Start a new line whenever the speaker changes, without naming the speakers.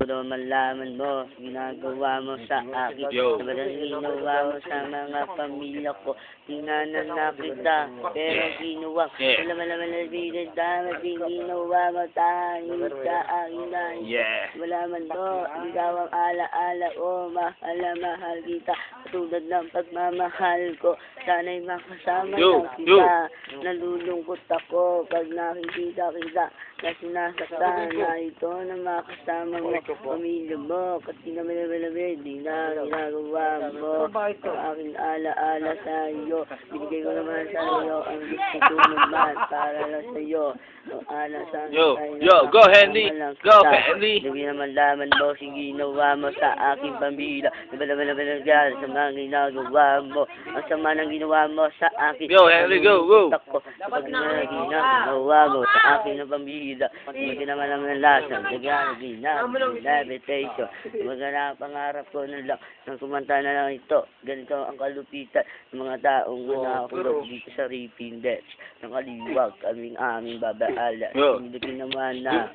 naman laman mo, ginagawa mo sa akin. Sabalang ginawa mo sa mga pamilya ko. Tinanan na kita, pero kinuwang. Wala na bigay dami, ginawa mo tayo sa akin na. Wala man to, ikaw ang alaala ko, mahal kita. Tulad ng pagmamahal ko, sana'y makasama lang kita. Nalulungkot ako pag nakikita kita. Na sinasaktan na ito na makasama mo, pamilya mo, kasi naman di na ginagawa mo. Ang aking alaala sa iyo, binigay ko naman sa iyo ang gusto ko naman para lang sa iyo. Ang ala sa
Go Henry! Go Henry!
Hindi naman laman mo, ginawa mo sa aking pamilya. Nabalabalabalag sa mga ginagawa mo. Ang sama ng ginawa mo sa akin.
Go Henry, go!
Pag ginagawa mo sa akin ng pamilya, hindi naman ng lasa, nagagawin na, meditation. Magana pangarap ko na lang, nang kumanta na lang ito. Ganito ang kalupitan ng mga taong nakakulog dito sa Ripping Death. Ng kaliwag, aming babaala. Hindi naman na.